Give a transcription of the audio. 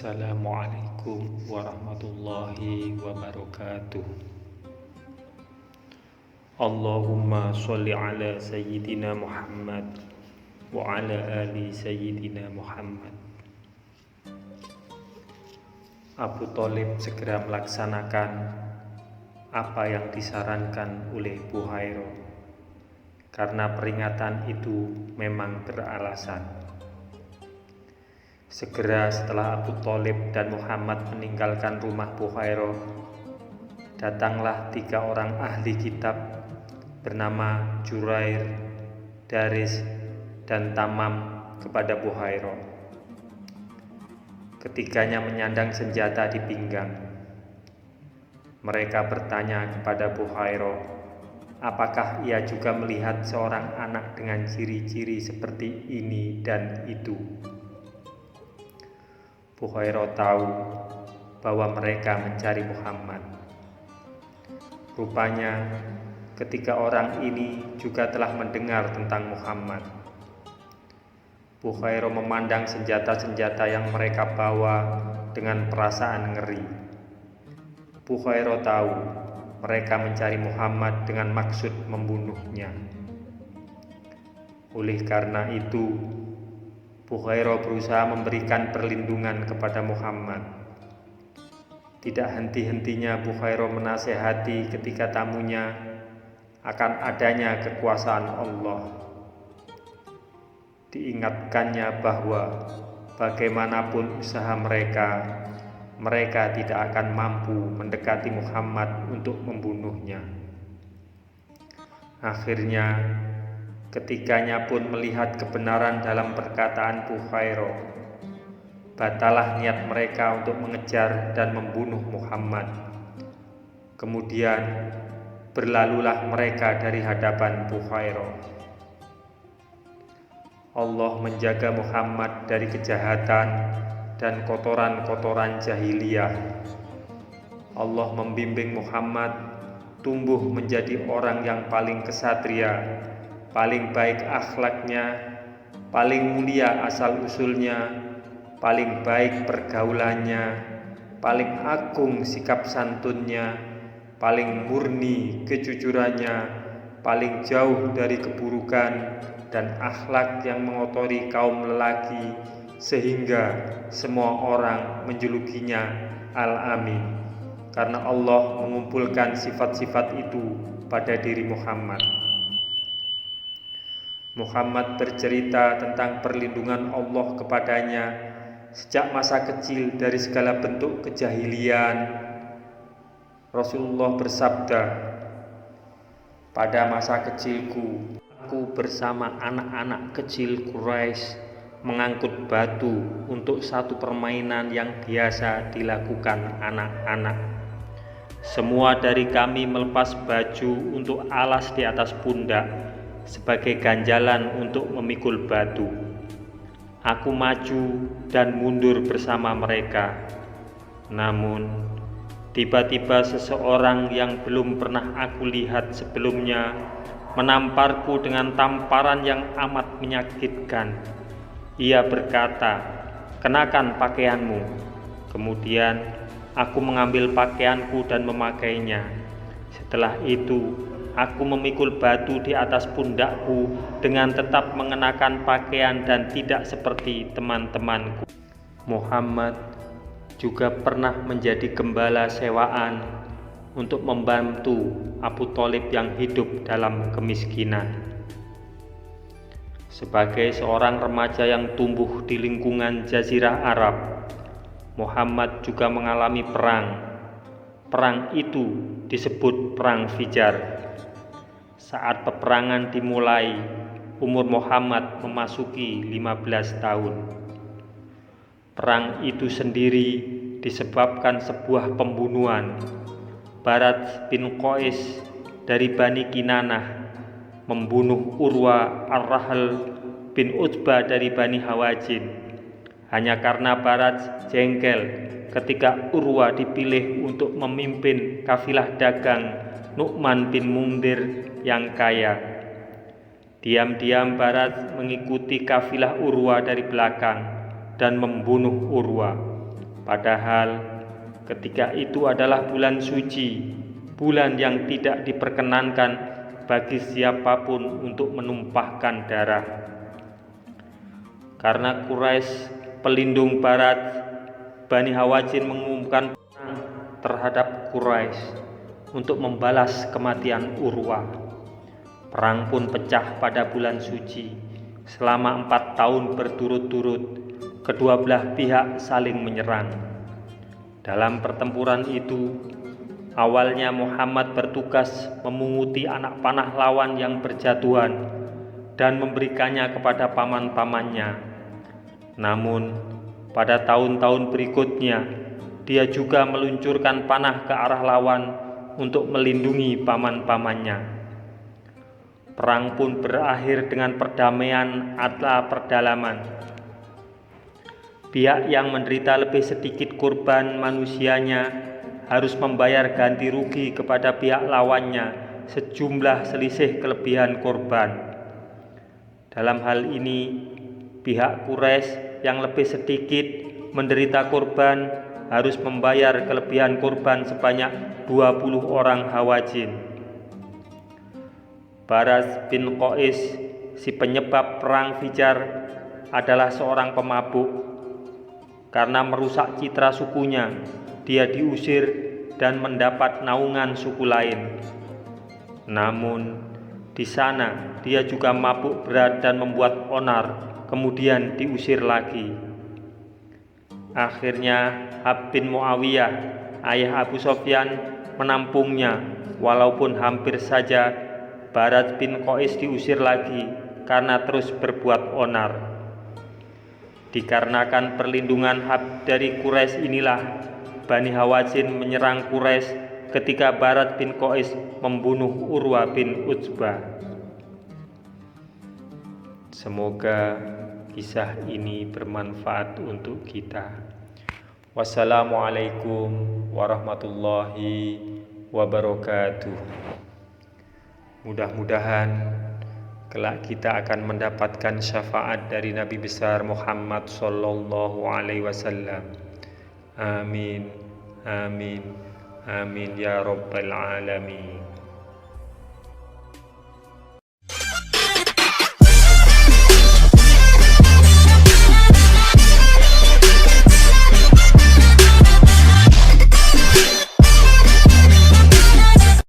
Assalamualaikum warahmatullahi wabarakatuh. Allahumma sholli ala sayyidina Muhammad wa ala ali sayyidina Muhammad. Abu Thalib segera melaksanakan apa yang disarankan oleh Buhairah, karena peringatan itu memang beralasan. Segera setelah Abu Thalib dan Muhammad meninggalkan rumah Buhairah, datanglah 3 orang ahli kitab bernama Jurair, Daris, dan Tamam kepada Buhairah. Ketiganya menyandang senjata di pinggang. Mereka bertanya kepada Buhairah, apakah ia juga melihat seorang anak dengan ciri-ciri seperti ini dan itu. Buhairah tahu bahwa mereka mencari Muhammad. Rupanya ketiga orang ini juga telah mendengar tentang Muhammad. Buhairah memandang senjata-senjata yang mereka bawa dengan perasaan ngeri. Buhairah tahu mereka mencari Muhammad dengan maksud membunuhnya. Oleh karena itu, Buhairah berusaha memberikan perlindungan kepada Muhammad. Tidak henti-hentinya Buhairah menasehati ketika tamunya akan adanya kekuasaan Allah. Diingatkannya bahwa bagaimanapun usaha mereka tidak akan mampu mendekati Muhammad untuk membunuhnya. Akhirnya, ketiganya pun melihat kebenaran dalam perkataan Buhairah. Batalah niat mereka untuk mengejar dan membunuh Muhammad. Kemudian berlalulah mereka dari hadapan Buhairah. Allah menjaga Muhammad dari kejahatan dan kotoran-kotoran jahiliyah. Allah membimbing Muhammad tumbuh menjadi orang yang paling kesatria, paling baik akhlaknya, paling mulia asal-usulnya, paling baik pergaulannya, paling agung sikap santunnya, paling murni kejujurannya, paling jauh dari keburukan dan akhlak yang mengotori kaum lelaki, sehingga semua orang menjulukinya Al-Amin, karena Allah mengumpulkan sifat-sifat itu pada diri Muhammad. Muhammad bercerita tentang perlindungan Allah kepadanya sejak masa kecil dari segala bentuk kejahilian. Rasulullah bersabda, "Pada masa kecilku, aku bersama anak-anak kecil Quraisy mengangkut batu untuk satu permainan yang biasa dilakukan anak-anak. Semua dari kami melepas baju untuk alas di atas pundak sebagai ganjalan untuk memikul batu. Aku maju dan mundur bersama mereka. Namun, tiba-tiba seseorang yang belum pernah aku lihat sebelumnya menamparku dengan tamparan yang amat menyakitkan. Ia berkata, 'Kenakan pakaianmu.' Kemudian aku mengambil pakaianku dan memakainya. Setelah itu, aku memikul batu di atas pundakku dengan tetap mengenakan pakaian dan tidak seperti teman-temanku." Muhammad juga pernah menjadi gembala sewaan untuk membantu Abu Thalib yang hidup dalam kemiskinan. Sebagai seorang remaja yang tumbuh di lingkungan Jazirah Arab, Muhammad juga mengalami perang. Perang itu disebut Perang Fijar. Saat peperangan dimulai, umur Muhammad memasuki 15 tahun. Perang itu sendiri disebabkan sebuah pembunuhan. Barat bin Qais dari Bani Kinanah membunuh Urwa Ar-Rahl bin Utbah dari Bani Hawazin, hanya karena Barat jengkel ketika Urwa dipilih untuk memimpin kafilah dagang Nu'man bin Mundir yang kaya. Diam-diam Barat mengikuti kafilah Urwa dari belakang dan membunuh Urwa. Padahal ketika itu adalah bulan suci, bulan yang tidak diperkenankan bagi siapapun untuk menumpahkan darah. Karena Quraisy pelindung barat, Bani Hawazin mengumumkan perang terhadap Quraisy untuk membalas kematian Urwa. Perang pun pecah pada bulan suci. Selama 4 tahun berturut-turut, kedua belah pihak saling menyerang. Dalam pertempuran itu, awalnya Muhammad bertugas memunguti anak panah lawan yang berjatuhan dan memberikannya kepada paman-pamannya. Namun, pada tahun-tahun berikutnya, dia juga meluncurkan panah ke arah lawan untuk melindungi paman-pamannya. Perang pun berakhir dengan perdamaian atau perdalaman. Pihak yang menderita lebih sedikit korban manusianya harus membayar ganti rugi kepada pihak lawannya sejumlah selisih kelebihan korban. Dalam hal ini, pihak Quraisy yang lebih sedikit menderita korban harus membayar kelebihan korban sebanyak 20 orang Hawazin. Baraz bin Qais, si penyebab perang Fijar, adalah seorang pemabuk. Karena merusak citra sukunya, dia diusir dan mendapat naungan suku lain. Namun, di sana dia juga mabuk berat dan membuat onar, kemudian diusir lagi. Akhirnya Hab bin Muawiyah, ayah Abu Sofyan, menampungnya, walaupun hampir saja Baraz bin Qais diusir lagi karena terus berbuat onar. Dikarenakan perlindungan Hab dari Quraisy inilah Bani Hawazin menyerang Quraisy ketika Baraz bin Qais membunuh Urwa bin Utsbah. Semoga kisah ini bermanfaat untuk kita. Wassalamualaikum warahmatullahi wabarakatuh. Mudah-mudahan kelak kita akan mendapatkan syafaat dari Nabi besar Muhammad sallallahu alaihi wasallam. Amin, amin, amin ya rabbal alamin.